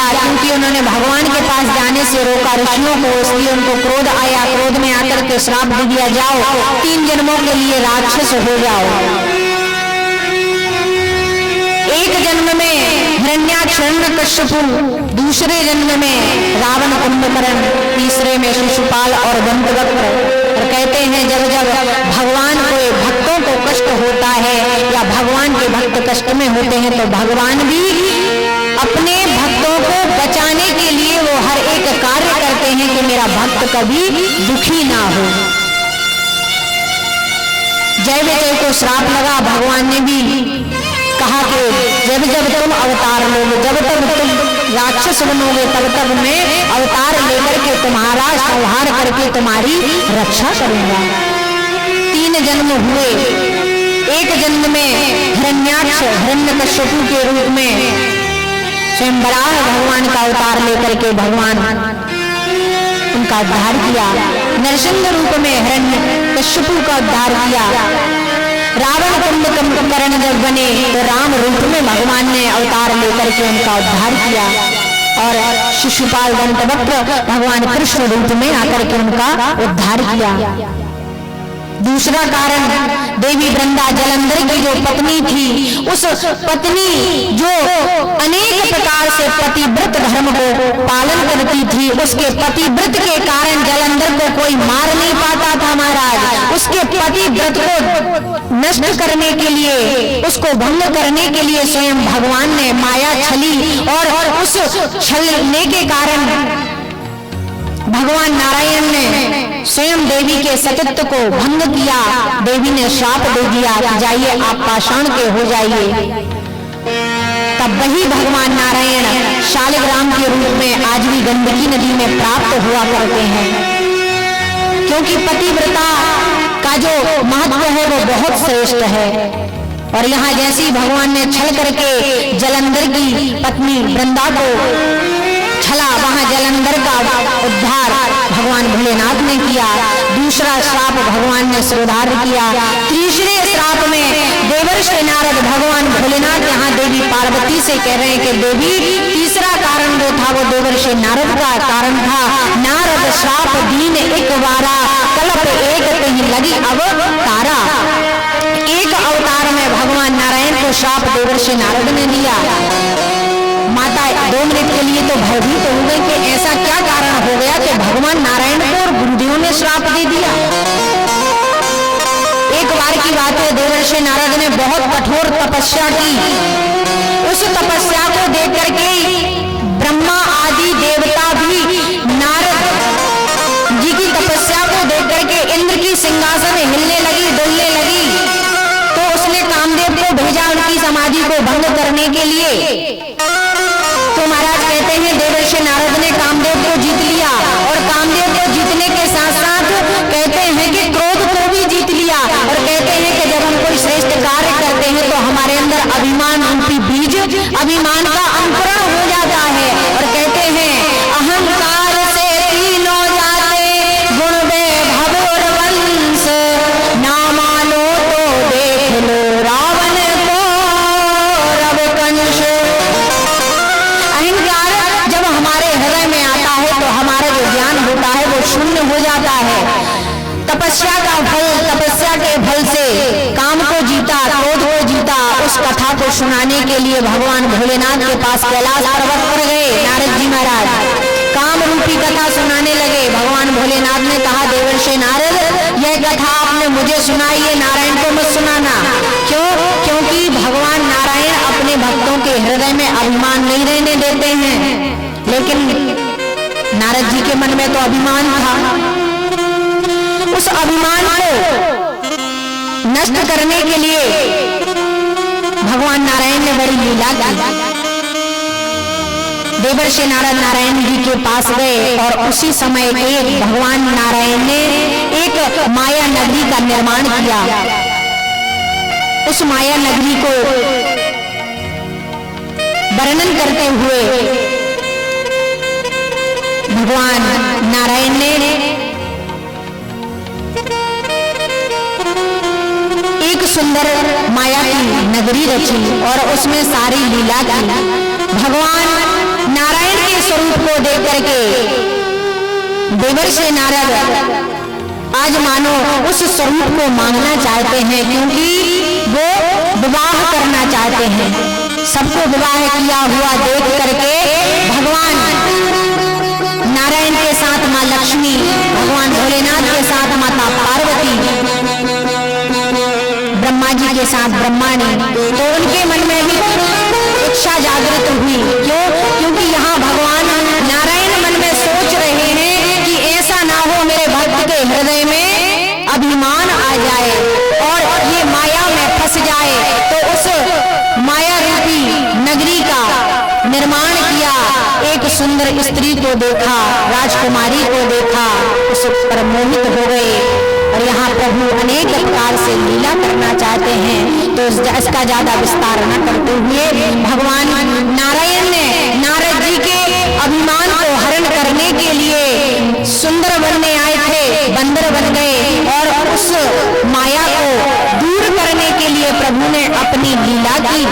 दिया, क्योंकि उन्होंने भगवान के पास जाने से रोका ऋषियों को, इसलिए उनको क्रोध आया। क्रोध में आकर के श्राप दे दिया, जाओ 3 जन्मों के लिए राक्षस हो जाओ। एक जन्म में हिरण्याक्ष हिरण्यकश्यपु, दूसरे जन्म में रावण कुंभकर्ण, तीसरे में शिशुपाल और दंतवक्र। और कहते हैं जब जब भगवान को भक्तों को कष्ट होता है या भगवान के भक्त कष्ट में होते हैं तो भगवान भी अपने भक्तों को बचाने के लिए वो हर एक कार्य करते हैं कि मेरा भक्त कभी दुखी ना हो। जय विजय को श्राप लगा, भगवान ने भी कहा कि जब जब तुम अवतार लोगे, जब तब तुम राक्षस बनोगे तब तब मैं अवतार लेकर के तुम्हारा संहार करके तुम्हारी रक्षा करूंगा। 3 जन्म हुए। एक जन्म में हिरण्याक्ष हिरण्यकश्यपु के रूप में स्वयं वराह भगवान का अवतार लेकर के भगवान उनका उद्धार किया। नरसिंह रूप में हिरण्यकश्यपु का उद्धार किया। रावण कुंभकर्ण जब बने तो राम रूप में भगवान ने अवतार लेकर के उनका उद्धार किया। और शिशुपाल दंतवक्र भगवान कृष्ण रूप में आकर के उनका उद्धार किया। दूसरा कारण, देवी वृंदा जलंधर की जो पत्नी थी, उस पत्नी जो अनेक प्रकार से पतिव्रत धर्म को पालन करती थी, उसके पतिव्रत के कारण जलंधर को कोई मार नहीं पाता था महाराज। उसके पतिव्रत को नष्ट करने के लिए, उसको भंग करने के लिए स्वयं भगवान ने माया छली और उस छलने के कारण भगवान नारायण ने स्वयं देवी के सतित्व को भंग किया। देवी ने श्राप दे दिया कि जाइए आप पाषाण के हो जाइए। तब वही भगवान नारायण शालिग्राम के रूप में आज भी गंडकी नदी में प्राप्त हुआ करते हैं, क्योंकि पतिव्रता का जो महत्व है वो बहुत श्रेष्ठ है। और यहाँ जैसी भगवान ने छल करके जलंधर की पत्नी वृंदा को छला, वहां जलंधर का उद्धार भगवान भोलेनाथ ने किया। दूसरा श्राप भगवान ने सुधार किया। तीसरे श्राप में देवर्षि नारद भगवान भोलेनाथ यहाँ देवी पार्वती से कह रहे हैं कि देवी, तीसरा कारण जो था वो देवर्षि नारद का कारण था। नारद श्राप दीन एक बारा, कल्प एक कहीं लगी अब तारा। एक अवतार में भगवान नारायण को श्राप देवर्षि नारद ने दिया। माता 2 मिनट के लिए तो भयभीत हो गई कि ऐसा क्या कारण हो गया कि भगवान नारायण को और गुरुदेव ने श्राप दे दिया। एक बार की बात है, देवर्षि नारद ने बहुत कठोर तपस्या की। उस तपस्या को देख करके ब्रह्मा आदि देवता भी नारद जी की तपस्या को देख करके इंद्र की सिंहासन हिलने लगी, डोलने लगी। तो उसने कामदेव को भेजा उनकी समाधि को भंग करने के लिए। तो महाराज कहते हैं देवर्षि नारद ने कामदेव को जीत लिया, और कामदेव को जीतने के साथ साथ कहते हैं कि क्रोध को भी जीत लिया। और कहते हैं कि जब हम कोई श्रेष्ठ कार्य करते हैं तो हमारे अंदर अभिमान रूपी बीज, अभिमान का अंकुरण हो जाता है। और कहते हैं अहंकार से तीनों जाते, गुण वैभव और वंश, ना मानो तो देख लो रावण को रवकंश। जब हमारे हृदय में आता है तो हमारा जो ज्ञान होता है वो शून्य हो जाता है। तपस्या का फल, तपस्या के फल से काम को जीता, क्रोध को जीता। उस कथा को सुनाने के लिए भगवान भोलेनाथ के पास कैलाश पर्वत पर गए नारद जी महाराज। काम रूपी कथा सुनाने लगे। भगवान भोलेनाथ ने कहा देवर्षि नारद, यह कथा आपने मुझे सुनाई है, नारायण को मत सुनाना। क्यों? क्योंकि भगवान नारायण अपने भक्तों के हृदय में अभिमान नहीं रहने देते हैं। लेकिन नारद जी के मन में तो अभिमान था। उस अभिमान को नष्ट करने के लिए भगवान नारायण ने बड़ी लीला की। देवर्षि नारद नारायण जी के पास गए और उसी समय एक भगवान नारायण ने एक माया नगरी का निर्माण किया। उस माया नगरी को वर्णन करते हुए भगवान नारायण ने एक सुंदर माया की नगरी रची और उसमें सारी लीला की। भगवान नारायण के स्वरूप को देख करके देवर्षि नारद आज मानो उस स्वरूप को मांगना चाहते हैं, क्योंकि वो विवाह करना चाहते हैं। सबको विवाह किया हुआ देख करके भगवान नारायण के साथ माँ लक्ष्मी, भगवान भोलेनाथ के साथ माता पार्वती, ब्रह्मा जी के साथ ब्रह्माणी, तो उनके मन में भी इच्छा जागृत हुई। क्यों? क्योंकि यहाँ भगवान नारायण मन में सोच रहे हैं कि ऐसा ना हो मेरे भक्त के हृदय में अभिमान आ जाए और ये माया में फंस जाए। तो उस माया रूपी नगरी का निर्माण किया। एक सुंदर स्त्री को देखा, राजकुमारी को देखा, उस पर मोहित हो गए। और यहाँ प्रभु अनेक प्रकार से लीला करना चाहते हैं, तो इसका ज्यादा विस्तार न करते हुए भगवान नारायण ने नारद जी के अभिमान को हरण करने के लिए सुंदर बनने आए थे, बंदर बन गए और उस माया को दूर करने के लिए प्रभु ने अपनी लीला की।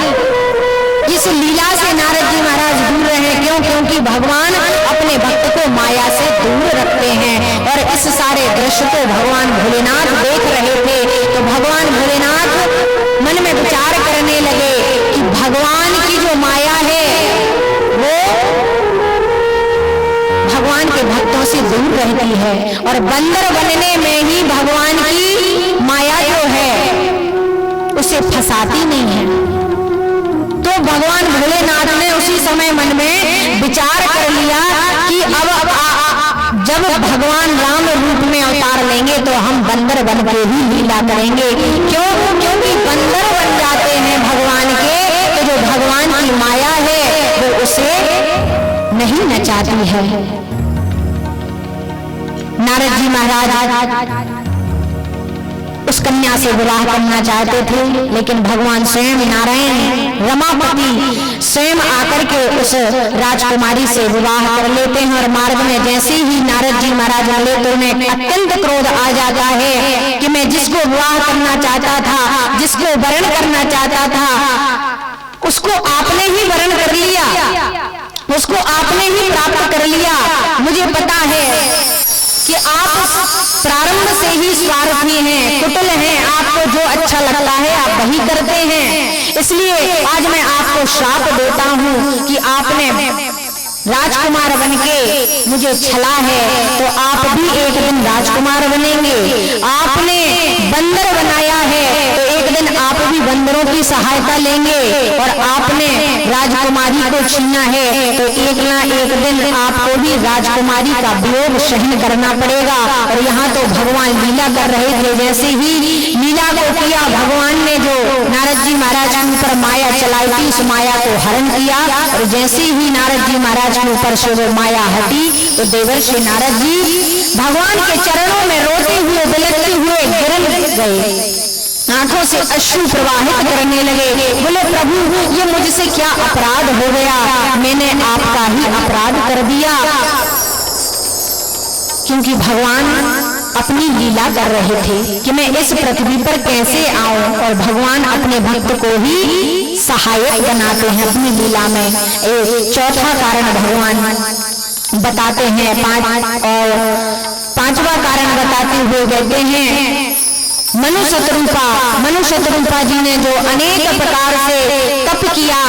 इस लीला से नारद जी महाराज दूर रहे। क्यों? क्योंकि भगवान अपने भक्त को माया से दूर रखते हैं। और इस सारे दृश्य को भगवान भोलेनाथ देख रहे थे, तो भगवान भोलेनाथ मन में विचार करने लगे कि भगवान की जो माया है वो भगवान के भक्तों से दूर रहती है, और बंदर बनने में ही भगवान की माया जो है उसे फंसाती नहीं है। तो भगवान भोलेनाथ ने उसी समय मन में विचार कर लिया कि अब जब भगवान राम रूप में अवतार लेंगे तो हम बंदर बन के ही लीला करेंगे। क्यों? क्योंकि बंदर बन जाते हैं भगवान के, तो जो भगवान की माया है वो उसे नहीं नचाती है। नारद जी महाराज उस कन्या से विवाह करना चाहते थे, लेकिन भगवान स्वयं नारायण रमापति स्वयं आकर के उस राजकुमारी से विवाह कर लेते हैं। और मार्ग में जैसे ही नारद जी महाराज मिले तो उन्हें अत्यंत क्रोध आ जाता है कि मैं जिसको विवाह करना चाहता था, जिसको वरण करना चाहता था, उसको आपने ही वरण कर लिया, उसको आपने ही प्राप्त कर लिया। मुझे पता है कि आप प्रारंभ से ही स्वार्थी हैं, कुटिल हैं, आपको जो अच्छा लगता है आप वही करते हैं। इसलिए आज मैं आपको श्राप देता हूं कि आपने राजकुमार बनके मुझे छला है, तो आप भी एक दिन राजकुमार बनेंगे। आपने बंदर बनाया है, तो एक दिन आप भी बंदरों की सहायता लेंगे। और आपने राजकुमारी को छीना है, तो एक ना एक दिन आपको भी राजकुमारी का वियोग सहन करना पड़ेगा। और यहाँ तो भगवान लीला कर रहे थे, जैसे ही लीला को किया भगवान ने जो नारद जी महाराज के ऊपर माया चलाई थी, उस माया को हरण किया। और जैसे ही नारद जी महाराज के ऊपर से वो माया हटी, तो देवर्षि नारद जी भगवान के चरणों में रोते हुए बिलखते हुए गिर गए, आंखों से अश्रु प्रवाहित करने लगे। बोले प्रभु ये मुझसे क्या अपराध हो गया, मैंने आपका ही अपराध कर दिया। क्योंकि भगवान अपनी लीला कर रहे थे कि मैं इस पृथ्वी पर कैसे आऊं, और भगवान अपने भक्त को ही सहायक बनाते हैं अपनी लीला में। एक चौथा कारण भगवान बताते हैं, और पांचवा कारण बताते हुए कहते हैं मनु शतरूपा जी ने जो अनेक प्रकार से तप किया,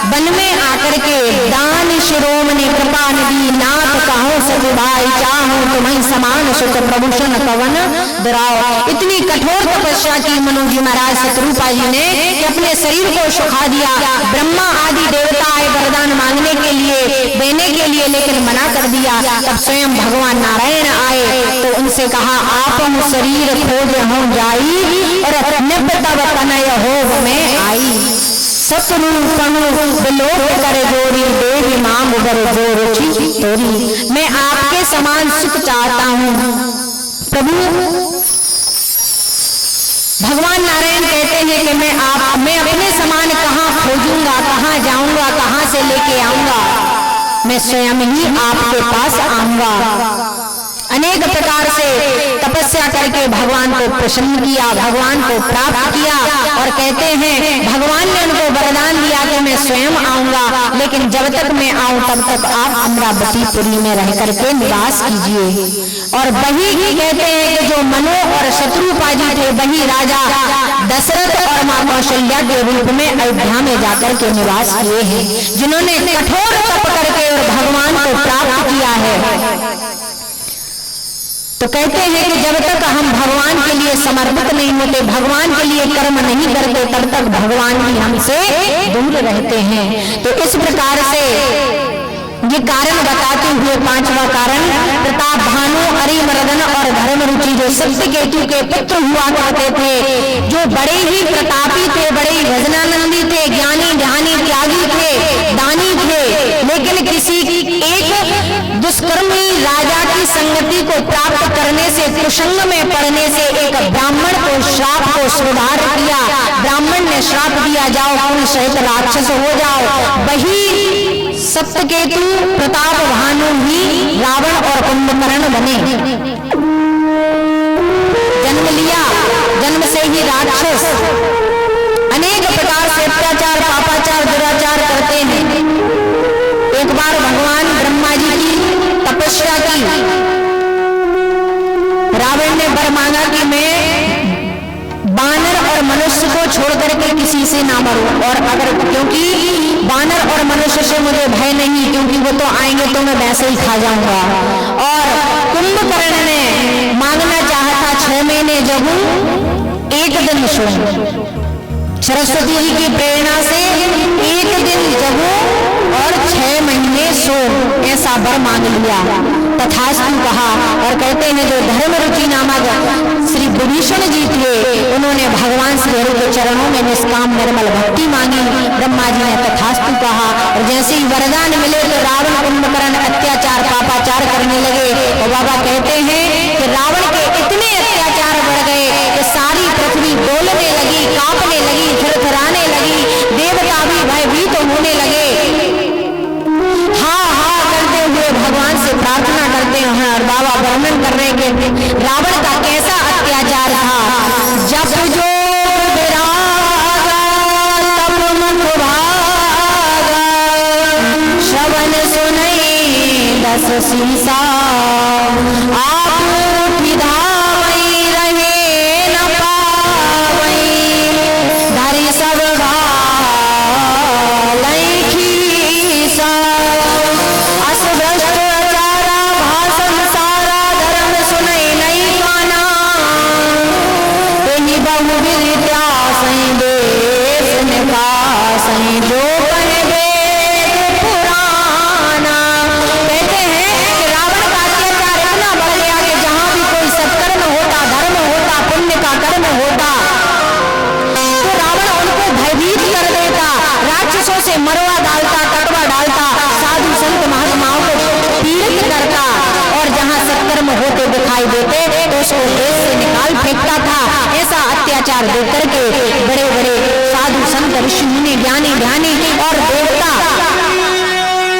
वन में आकर के दान शिरोमणि कृपा निधि नाथ कहो सतु भाई चाहो तुम्हें समान सुख प्रभूषण पवन दुराओ। इतनी कठोर तपस्या की मनु जी महाराज शतरूपा जी ने कि अपने शरीर को सुखा दिया। ब्रह्मा आदि देवता आए वरदान मांगने के लिए, देने के लिए, लेकिन मना कर दिया। तब स्वयं भगवान नारायण आए तो उनसे कहा आप शरीर खोज हो जाई और निपतव तनय हो में आई, सतरूपनु बिलोक कर जोड़ी देवी मांग बर जो रुचि तोरी। मैं आपके समान सुख चाहता हूँ प्रभु। भगवान नारायण कहते हैं कि मैं अपने समान कहाँ खोजूंगा, कहाँ जाऊंगा, कहाँ से लेके आऊंगा, मैं स्वयं ही आपके पास आऊंगा। अनेक प्रकार से तपस्या करके भगवान को प्रसन्न किया, भगवान को प्राप्त किया। और कहते हैं भगवान ने उनको वरदान दिया कि मैं स्वयं आऊंगा, लेकिन जब तक मैं आऊं तब तक आप अमरावतीपुरी में रह करके निवास कीजिए। और वही कहते हैं कि जो मनु और शत्रुपा जी थे वही राजा दशरथ और मां कौशल्या के रूप में अयोध्या में जाकर के निवास किए हैं, जिन्होंने कठोर तप करके और भगवान को प्राप्त किया है। तो कहते हैं कि जब तक हम भगवान के लिए समर्पित नहीं होते, भगवान के लिए कर्म नहीं करते, तब तक भगवान भी हमसे दूर रहते हैं। तो इस प्रकार से ये कारण बताते हुए पांचवा कारण, प्रताप भानु अरिमर्दन और धर्मरुचि जो सत्यकेतु के पुत्र हुआ करते थे, जो बड़े ही प्रतापी थे, बड़े ही भजनानंदी थे, ज्ञानी ध्यानी त्यागी थे, दानी थे, लेकिन किसी एक दुष्कर्मी राजा की संगति को प्राप्त करने से, कुसंग में पड़ने से एक ब्राह्मण को श्राप को स्वीकार किया। ब्राह्मण ने श्राप दिया, जाओ खून सहित राक्षस हो जाओ। वही सत्यकेतु प्रताप भानु ही रावण और कुंभकर्ण बने, जन्म लिया, जन्म से ही राक्षस अनेक प्रकार से अत्याचार पापाचार दुराचार करते हैं। एक बार भगवान ब्रह्मा जी की तपस्या की, रावण ने वर मांगा कि मैं बानर और मनुष्य को छोड़ करके किसी से ना मरूं, और अगर क्योंकि बानर और मनुष्य से मुझे भय नहीं, क्योंकि वो तो आएंगे तो मैं वैसे ही खा जाऊंगा। और कुंभकर्ण ने मांगना चाहा था 6 महीने जगूं, 1 दिन सोऊं। सरस्वती जी की प्रेरणा से 1 दिन जगूं और 6 महीने सोऊं, ऐसा वर मांग लिया। तथास्तु कहा। और कहते हैं जो धर्मरुचि नामक श्री विभीषण जी थे, उन्होंने भगवान श्री हरि के चरणों में निष्काम निर्मल भक्ति मांगी। ब्रह्मा जी ने तथास्तु कहा, और जैसे ही वरदान मिले तो रावण कुंभकर्ण अत्याचार पापाचार करने लगे। और बाबा कहते हैं कि रावण के इतने अत्याचार बढ़ गए कि सारी पृथ्वी डोलने लगी, कांपने लगी, थरथराने लगी, देवता भी भयभीत होने लगे, भगवान से प्रार्थना करते हैं। और बाबा वर्णन कर रहे कि रावण का कैसा अत्याचार था। जब जो विरागा तब मुख भागा, श्रवण सुनई 10 सीसा, आप उठी धावई रहे न पावई, धरि सब भालई खीसा, जो कहे वेद पुराना। कहते हैं कि रावण का अत्याचार इतना बढ़ गया कि जहां भी कोई सत्कर्म होता, धर्म होता, पुण्य का कर्म होता, तो रावण उनको भयभीत कर देता, राक्षसों से मरवा डालता, कटवा डालता, साधु संत महात्माओं को पीड़ित करता, और जहां सत्कर्म होते दिखाई देते तो उसको देश से निकाल फेंकता था। ऐसा अत्याचार देख करके बड़े बड़े साधु संत ऋषि मुनि ज्ञानी ध्यानी और देवता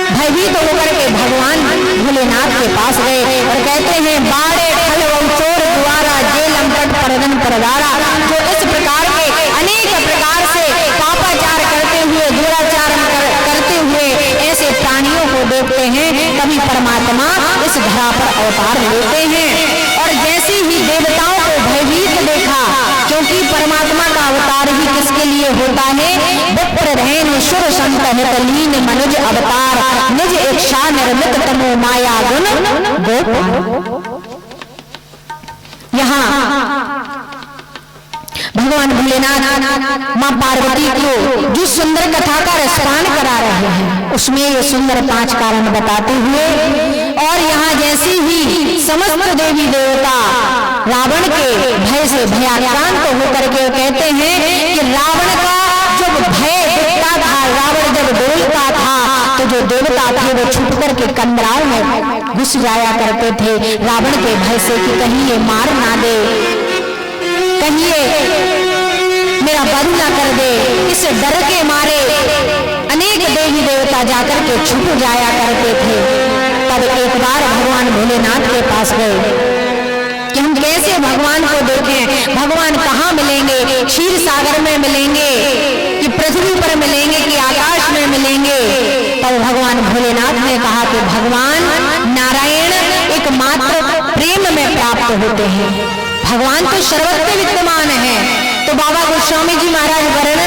भयभीत होकर के भगवान भोलेनाथ के पास गए और कहते हैं बाड़े फल चोर द्वारा जे लंपट परदन परदारा। जो इस प्रकार के अनेक प्रकार से पापाचार करते हुए दुराचार करते हुए ऐसे प्राणियों को देखते हैं, कभी परमात्मा इस धरा पर अवतार लेते हैं। और जैसे ही देवताओं को भयभीत देखा, क्योंकि परमात्मा का अवतार ही किसके लिए होता है, विप्र रहन सुर संत हित लीन मनुज अवतार, निज इच्छा निर्मित तमो माया गुण गोपाल। यहाँ भगवान भोलेनाथ मां पार्वती को जो सुंदर कथा का रसपान करा रहे हैं, उसमें ये सुंदर 5 कारण बताते हुए, और यहाँ जैसे ही समस्त देवी देवता रावण के भय से भयाक्रांत होकर के कहते हैं कि रावण का जब भय दिखता था, रावण जब डोलता था, तो जो देवता थे वो छुप करके कंदराओं में घुस जाया करते थे रावण के भय से कि कहीं ये मार ना दे, कहीं ये मेरा वध ना कर दे। इस डर के मारे अनेक देवी देवता जाकर के छुप जाया करते थे। तब एक बार भगवान भोलेनाथ के पास गए कि हम कैसे भगवान को देखें, भगवान कहाँ मिलेंगे, क्षीर सागर में मिलेंगे कि पृथ्वी पर मिलेंगे कि आकाश भोलेनाथ ने कहा कि भगवान नारायण एकमात्र प्रेम में प्राप्त होते हैं, भगवान तो सर्वत्र विद्यमान है। तो बाबा गोस्वामी जी महाराज वर्णन